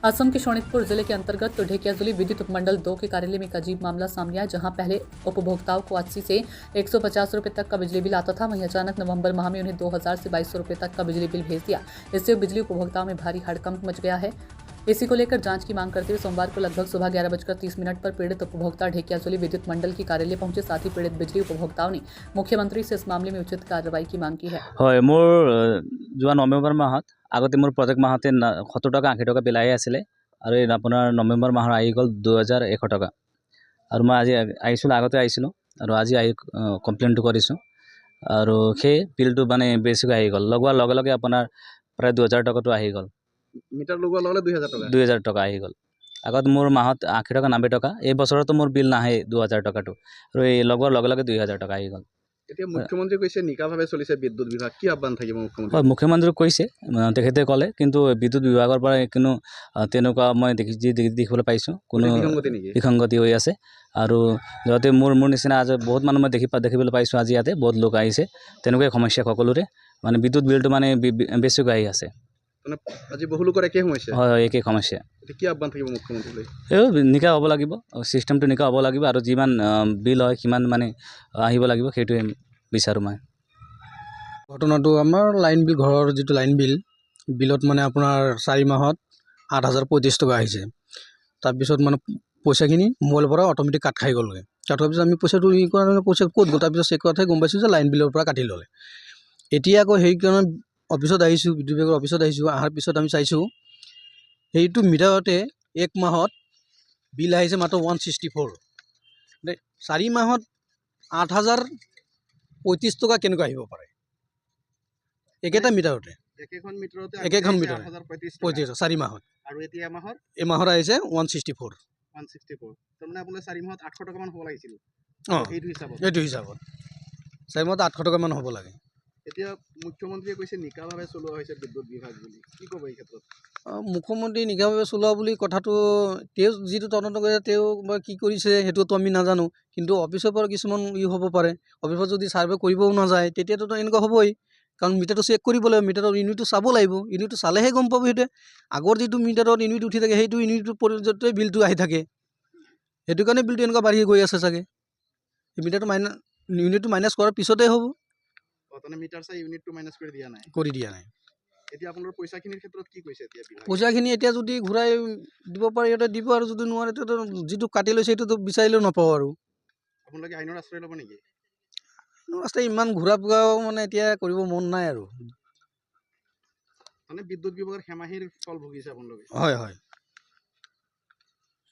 असम के शोणितपुर जिले के अंतर्गत ढेकियाजुली विद्युत उपमंडल 2 के कार्यालय में एक अजीब मामला सामने आया, जहां पहले उपभोक्ताओं को 80 से 150 रुपए तक का बिजली बिल आता था। वहीं अचानक नवंबर माह में उन्हें 2000 से 2200 रुपए तक का बिजली बिल भेज दिया। इससे बिजली उपभोक्ताओं में भारी हड़कंप मच गया है। इसी को लेकर जांच की मांग करते हुए सोमवार को लगभग सुबह 11:30 पर पीड़ित उपभोक्ता ढेकियाजुली विद्युत मंडल के कार्यालय पहुंचे। साथ ही पीड़ित बिजली उपभोक्ताओं ने मुख्यमंत्री से इस मामले में उचित कार्रवाई की मांग की है। হয় মোৰ যোৱা নৱেম্বৰ মাহত আগতে মোৰ প্ৰত্যেক মাহতে 70 টকা 80 টকা বিল আহি আছিলে আৰু এই আপোনাৰ নৱেম্বৰ মাহৰ আহি গ'ল 2100 টকা আৰু মই আজি আহিছিলোঁ আগতে আহিছিলোঁ আৰু আজি আহি কমপ্লেইনটো কৰিছোঁ আৰু সেই বিলটো মানে বেছিকৈ আহি গ'ল লগোৱাৰ লগে লগে আপোনাৰ প্ৰায় 2000 টকাটো আহি গ'ল মিটাৰ লগোৱাৰ লগে লগে 2000 টকা 2000 টকা আহি গ'ল আগত মোৰ মাহত 80 টকা 90 টকা এই বছৰতো মোৰ বিল নাহে 2000 টকাটো আৰু এই লগোৱাৰ লগে লগে 2000 টকা আহি গ'ল এতিয়া মুখ্যমন্ত্ৰী কৈছে নিকাভাৱে চলিছে বিদ্যুৎ বিভাগ কি আহ্বান থাকিব মুখ্যমন্ত্ৰী হয় মুখ্যমন্ত্ৰীক কৈছে তেখেতে ক'লে কিন্তু বিদ্যুৎ বিভাগৰ পৰা কোনো তেনেকুৱা মই দেখিবলৈ পাইছোঁ কোনো বিসংগতি হৈ আছে আৰু যাতে মোৰ নিচিনা আজি বহুত মানুহ মই দেখিবলৈ পাইছোঁ আজি ইয়াতে বহুত লোক আহিছে তেনেকুৱাই সমস্যা সকলোৰে মানে বিদ্যুৎ বিলটো মানে বেছিকৈ আহি আছে মানে আজি বহু লোকৰ একে সমস্যা হয় হয় একে সমস্যা কি আহ্বান থাকিব মুখ্যমন্ত্ৰীলৈ এই নিকা হ'ব লাগিব চিষ্টেমটো নিকা হ'ব লাগিব আৰু যিমান বিল হয় সিমান মানে আহিব লাগিব সেইটোৱে বিচাৰোঁ মই ঘটনাটো আমাৰ লাইন বিল ঘৰৰ যিটো লাইন বিলত মানে আপোনাৰ 4 মাহত 8035 টকা আহিছে তাৰপিছত মানে পইচাখিনি মোবাইলৰ পৰা অট'মেটিক কাট খাই গ'লগৈ কাট খোৱাৰ পিছত আমি পইচাটো পইচা ক'ত গ'ল তাৰপিছত চেক কৰাতহে গম পাইছোঁ যে লাইন বিলৰ পৰা কাটি ল'লে এতিয়া আকৌ সেইকাৰণে অফিচত আহিছোঁ বিদ্যুৎ বিভাগৰ অফিচত আহিছোঁ অহাৰ পিছত আমি চাইছোঁ সেইটো মিটাৰতে 1 মাহত বিল আহিছে মাত্ৰ 164 4 মাহত 8035 টকা কেনেকৈ আহিব পাৰে একেটা মিটাৰতে একেখন মিটাৰতে একেখন মিটাৰ 35 4 মাহত আৰু এতিয়া এই মাহত আহিছে 164 তাৰমানে আপোনাৰ 4 মাহত 800 টকা মান হ'ব লাগিছিল এইটো হিচাপত 4 মাহত 800 টকা মান হ'ব লাগে এতিয়া মুখ্যমন্ত্ৰীয়ে কৈছে নিকাভাৱে চলোৱা হৈছে বিদ্যুৎ বিভাগ বুলি কি ক'ব এই ক্ষেত্ৰত মুখ্যমন্ত্ৰী নিকাভাৱে চলোৱা বুলি কথাটো তেওঁ যিটো তদন্ত কৰিছে তেওঁ কি কৰিছে সেইটোতো আমি নাজানো কিন্তু অফিচৰ পৰা কিছুমান হ'ব পাৰে অফিচত যদি ছাৰ্ভে কৰিবও নাযায় তেতিয়াতো এনেকুৱা হ'বই কাৰণ মিটাৰটো চেক কৰিব লাগিব মিটাৰৰ ইউনিটটো চাব লাগিব ইউনিটটো চালেহে গম পাব সেইটোৱে আগৰ যিটো মিটাৰত ইউনিট উঠি থাকে সেইটো ইউনিটৰ পৰ্যন্তই বিলটো আহি থাকে সেইটো কাৰণে বিলটো এনেকুৱা বাঢ়ি গৈ আছে চাগে মিটাৰটো ইউনিটটো মাইনাছ কৰাৰ পিছতেই হ'ব মিটাৰ চাই ইউনিটটো মাইনাছ কৰি দিয়া নাই এতিয়া আপোনালোকৰ পইচাখিনিৰ ক্ষেত্ৰত কি কৈছে এতিয়া পইচাখিনি এতিয়া যদি ঘূৰাই দিব পাৰে সিহঁতে দিব আৰু যদি নোৱাৰে তেতিয়া যিটো কাটি লৈছে সেইটোতো বিচাৰিলেও নাপাওঁ আৰু আপোনালোকে আইনৰ আশ্ৰয় ল'ব নেকি ৰাস্তা ইমান ঘূৰা ফুৰাও মানে এতিয়া কৰিব মন নাই আৰু মানে বিদ্যুৎ বিভাগৰ হেমাহিৰ ফল ভুগিছে আপোনালোকে হয় হয়